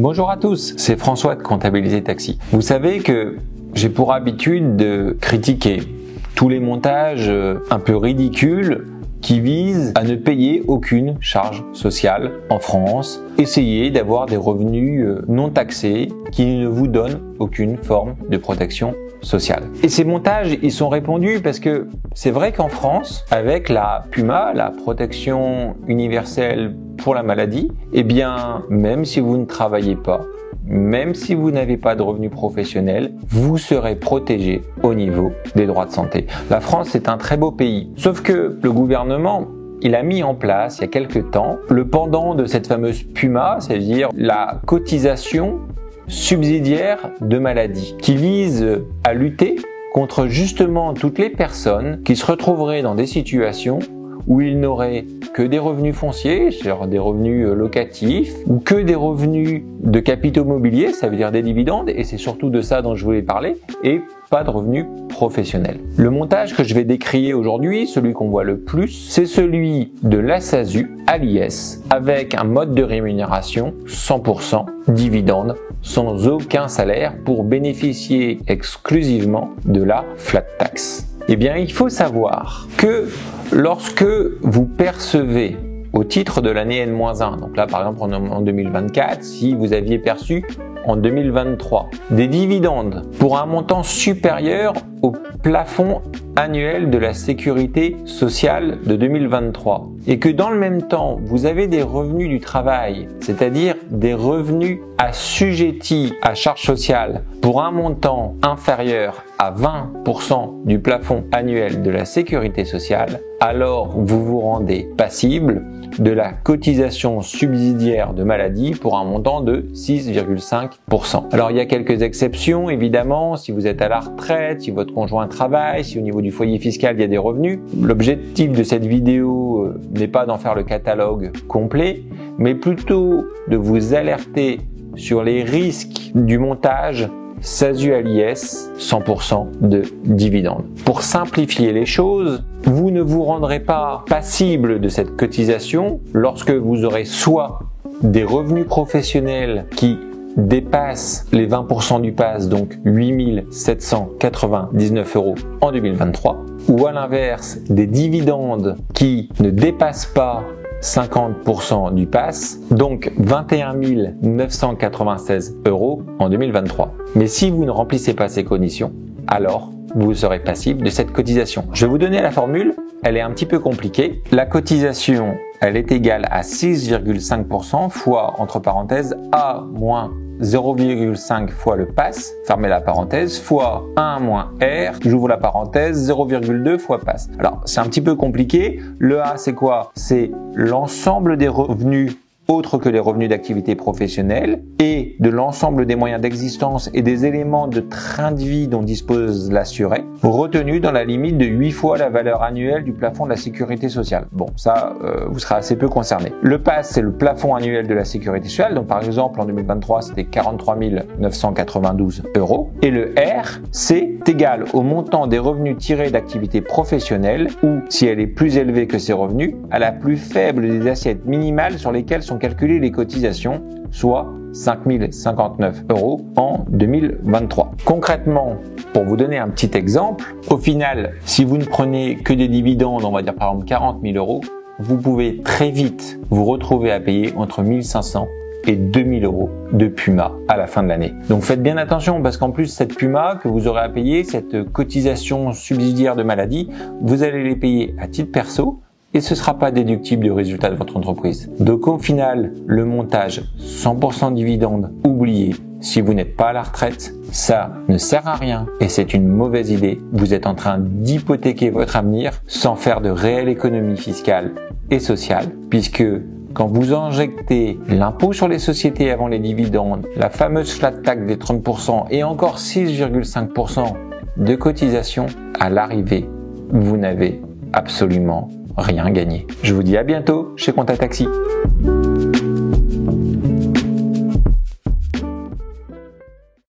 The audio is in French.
Bonjour à tous, c'est François de Comptabiliser Taxi. Vous savez que j'ai pour habitude de critiquer tous les montages un peu ridicules qui visent à ne payer aucune charge sociale en France, essayer d'avoir des revenus non taxés qui ne vous donnent aucune forme de protection sociale. Et ces montages, ils sont répandus parce que c'est vrai qu'en France, avec la PUMA, la protection universelle pour la maladie, eh bien, même si vous ne travaillez pas, même si vous n'avez pas de revenus professionnels, vous serez protégé au niveau des droits de santé. La France est un très beau pays. Sauf que le gouvernement, il a mis en place, il y a quelques temps, le pendant de cette fameuse PUMA, c'est-à-dire la cotisation subsidiaire de maladie, qui vise à lutter contre justement toutes les personnes qui se retrouveraient dans des situations où ils n'auraient que des revenus fonciers, c'est-à-dire des revenus locatifs, ou que des revenus de capitaux mobiliers, ça veut dire des dividendes, et c'est surtout de ça dont je voulais parler, et pas de revenus professionnels. Le montage que je vais décrire aujourd'hui, celui qu'on voit le plus, c'est celui de la SASU à l'IS, avec un mode de rémunération 100% dividende, sans aucun salaire, pour bénéficier exclusivement de la flat tax. Eh bien, il faut savoir que lorsque vous percevez au titre de l'année N-1, donc là par exemple en 2024, si vous aviez perçu en 2023 des dividendes pour un montant supérieur au plafond annuel de la sécurité sociale de 2023 et que dans le même temps vous avez des revenus du travail, c'est-à-dire des revenus assujettis à charge sociale pour un montant inférieur à 20% du plafond annuel de la sécurité sociale, alors vous vous rendez passible de la cotisation subsidiaire de maladie pour un montant de 6,5%. Alors il y a quelques exceptions, évidemment, si vous êtes à la retraite, si votre conjoint travaille, si au niveau du foyer fiscal il y a des revenus. L'objectif de cette vidéo n'est pas d'en faire le catalogue complet, mais plutôt de vous alerter sur les risques du montage SASU à l'IS, 100% de dividendes. Pour simplifier les choses, vous ne vous rendrez pas passible de cette cotisation lorsque vous aurez soit des revenus professionnels qui dépassent les 20% du PAS, donc 8 799 € en 2023, ou à l'inverse, des dividendes qui ne dépassent pas 50% du PAS, donc 21 996 € en 2023. Mais si vous ne remplissez pas ces conditions, alors vous serez passible de cette cotisation. Je vais vous donner la formule, elle est un petit peu compliquée. La cotisation, elle est égale à 6,5% fois, entre parenthèses, A moins 0,5 fois le PAS, fermez la parenthèse, fois 1 moins R, j'ouvre la parenthèse, 0,2 fois PAS. Alors, c'est un petit peu compliqué. Le A, c'est quoi? C'est l'ensemble des revenus autres que les revenus d'activité professionnelle et de l'ensemble des moyens d'existence et des éléments de train de vie dont dispose l'assuré, retenus dans la limite de 8 fois la valeur annuelle du plafond de la sécurité sociale. Bon, ça, vous serez assez peu concerné. Le PAS, c'est le plafond annuel de la sécurité sociale. Donc, par exemple, en 2023, c'était 43 992 €. Et le R, c'est égal au montant des revenus tirés d'activité professionnelle ou, si elle est plus élevée que ces revenus, à la plus faible des assiettes minimales sur lesquelles sont calculées les cotisations, soit 5 059 € en 2023. Concrètement, pour vous donner un petit exemple, au final, si vous ne prenez que des dividendes, on va dire par exemple 40 000 €, vous pouvez très vite vous retrouver à payer entre 1 500 et 2 000 € de PUMA à la fin de l'année. Donc faites bien attention parce qu'en plus cette PUMA que vous aurez à payer, cette cotisation subsidiaire de maladie, vous allez les payer à titre perso et ce ne sera pas déductible du résultat de votre entreprise. Donc au final, le montage 100% dividende, oubliez, si vous n'êtes pas à la retraite, ça ne sert à rien et c'est une mauvaise idée. Vous êtes en train d'hypothéquer votre avenir sans faire de réelle économie fiscale et sociale, puisque quand vous injectez l'impôt sur les sociétés avant les dividendes, la fameuse flat tax des 30% et encore 6,5% de cotisation, à l'arrivée, vous n'avez absolument rien gagné. Je vous dis à bientôt chez Compta Taxi.